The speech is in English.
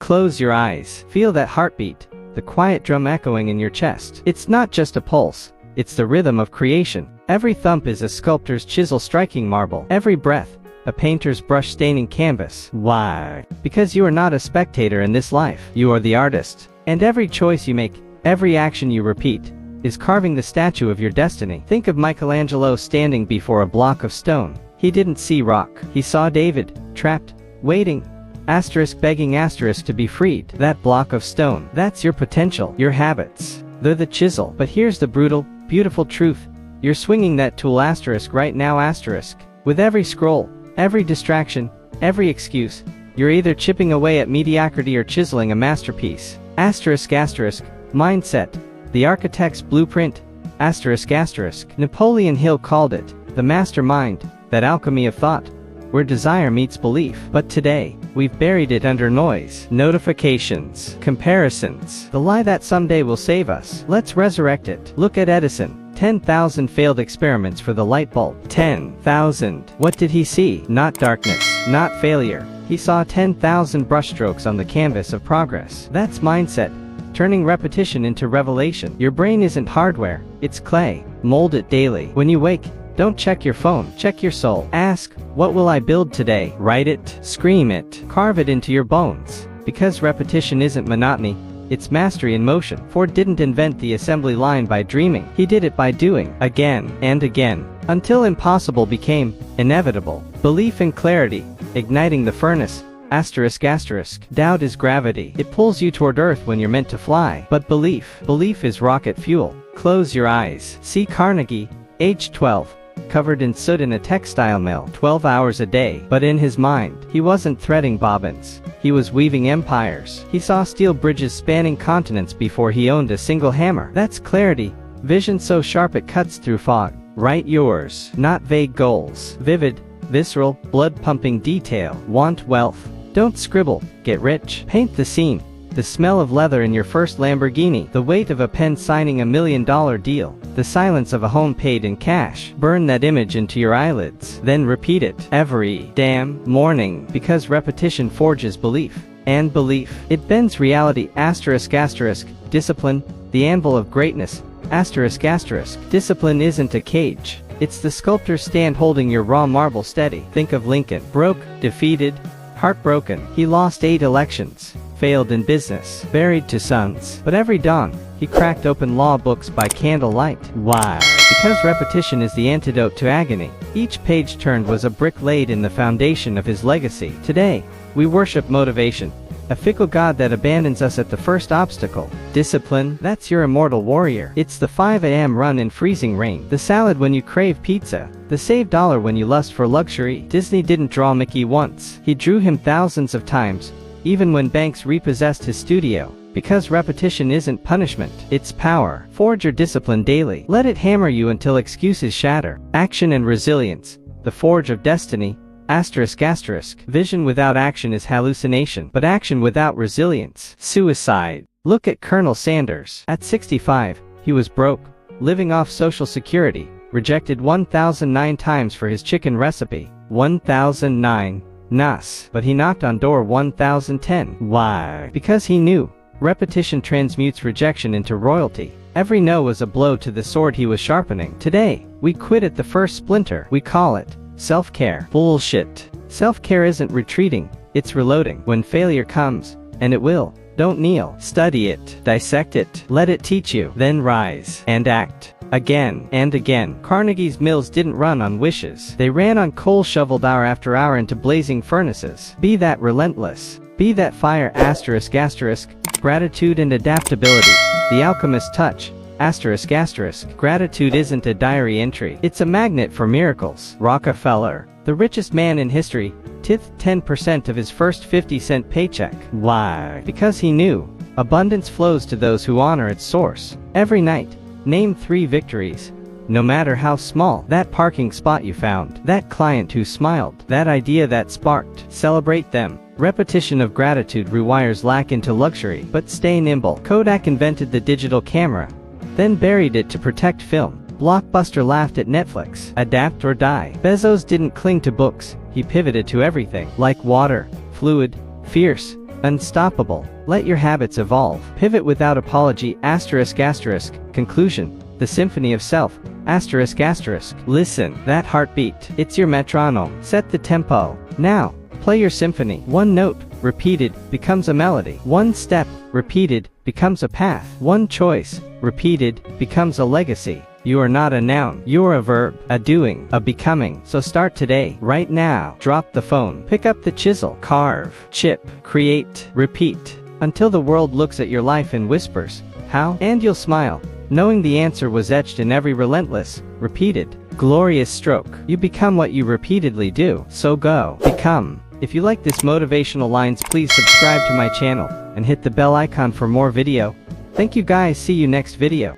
Close your eyes. Feel that heartbeat, the quiet drum echoing in your chest. It's not just a pulse, it's the rhythm of creation. Every thump is a sculptor's chisel striking marble. Every breath, a painter's brush staining canvas. Why? Because you are not a spectator in this life. You are the artist. And every choice you make, every action you repeat, is carving the statue of your destiny. Think of Michelangelo standing before a block of stone. He didn't see rock. He saw David, trapped, waiting, begging to be freed. That block of stone, that's your potential. Your habits, they're the chisel. But here's the brutal, beautiful truth. You're swinging that tool right now. With every scroll, every distraction, every excuse, you're either chipping away at mediocrity or chiseling a masterpiece. Mindset, the architect's blueprint. Napoleon Hill called it the mastermind, that alchemy of thought, where desire meets belief. But today, we've buried it under noise, notifications, comparisons, the lie that someday will save us. Let's resurrect it. Look at Edison. 10,000 failed experiments for the light bulb. 10,000. What did he see? Not darkness, not failure. He saw 10,000 brushstrokes on the canvas of progress. That's mindset, turning repetition into revelation. Your brain isn't hardware, it's clay. Mold it daily. When you wake, don't check your phone, check your soul. Ask, what will I build today? Write it, scream it, carve it into your bones. Because repetition isn't monotony, it's mastery in motion. Ford didn't invent the assembly line by dreaming. He did it by doing, again and again, until impossible became inevitable. Belief and clarity, igniting the furnace. Doubt is gravity. It pulls you toward earth when you're meant to fly. But belief is rocket fuel. Close your eyes. See Carnegie, age 12. Covered in soot in a textile mill, 12 hours a day. But in his mind, he wasn't threading bobbins. He was weaving empires. He saw steel bridges spanning continents before he owned a single hammer. That's clarity, vision so sharp it cuts through fog. Write yours, not vague goals. Vivid, visceral, blood-pumping detail. Want wealth? Don't scribble, get rich. Paint the scene. The smell of leather in your first Lamborghini, the weight of a pen signing $1 million deal, the silence of a home paid in cash. Burn that image into your eyelids, then repeat it every damn morning, because repetition forges belief. And belief, it bends reality. Discipline, the anvil of greatness. Discipline isn't a cage. It's the sculptor's stand holding your raw marble steady. Think of Lincoln. Broke, defeated, heartbroken. He lost 8 elections. Failed in business, buried 2 sons. But every dawn, he cracked open law books by candlelight. Why? Because repetition is the antidote to agony. Each page turned was a brick laid in the foundation of his legacy. Today, we worship motivation, a fickle god that abandons us at the first obstacle. Discipline, that's your immortal warrior. It's the 5 a.m. run in freezing rain, the salad when you crave pizza, the saved dollar when you lust for luxury. Disney didn't draw Mickey once. He drew him thousands of times, even when banks repossessed his studio. Because repetition isn't punishment, it's power. Forge your discipline daily. Let it hammer you until excuses shatter. Action and resilience, the forge of destiny. Vision without action is hallucination, but action without resilience, suicide. Look at Colonel Sanders. At 65, he was broke, living off Social Security, rejected 1,009 times for his chicken recipe. 1,009. Nas. But he knocked on door 1010. Why? Because he knew. Repetition transmutes rejection into royalty. Every no was a blow to the sword he was sharpening. Today, we quit at the first splinter. We call it self-care. Bullshit. Self-care isn't retreating, it's reloading. When failure comes, and it will, don't kneel. Study it, dissect it, let it teach you, then rise and act. Again and again. Carnegie's mills didn't run on wishes. They ran on coal shoveled hour after hour into blazing furnaces. Be that relentless. Be that fire. Gratitude and adaptability. The alchemist's touch. Gratitude isn't a diary entry. It's a magnet for miracles. Rockefeller, the richest man in history, tithed 10% of his first 50-cent paycheck. Why? Because he knew. Abundance flows to those who honor its source. Every night, name 3 victories, no matter how small. That parking spot you found, that client who smiled, that idea that sparked. Celebrate them. Repetition of gratitude rewires lack into luxury. But stay nimble. Kodak invented the digital camera, then buried it to protect film. Blockbuster laughed at Netflix. Adapt or die. Bezos didn't cling to books, he pivoted to everything. Like water, fluid, fierce, Unstoppable. Let your habits evolve. Pivot without apology. Asterisk asterisk. Conclusion. The Symphony of Self. Asterisk asterisk. Listen. That heartbeat. It's your metronome. Set the tempo. Now, play your symphony. One note, repeated, becomes a melody. One step, repeated, becomes a path. One choice, repeated, becomes a legacy. You are not a noun. You're a verb, a doing, a becoming. So start today, right now. Drop the phone. Pick up the chisel. Carve, chip, create, repeat. Until the world looks at your life and whispers, how? And you'll smile, knowing the answer was etched in every relentless, repeated, glorious stroke. You become what you repeatedly do. So go, become. If you like this motivational lines, please subscribe to my channel and hit the bell icon for more video. Thank you guys. See you next video.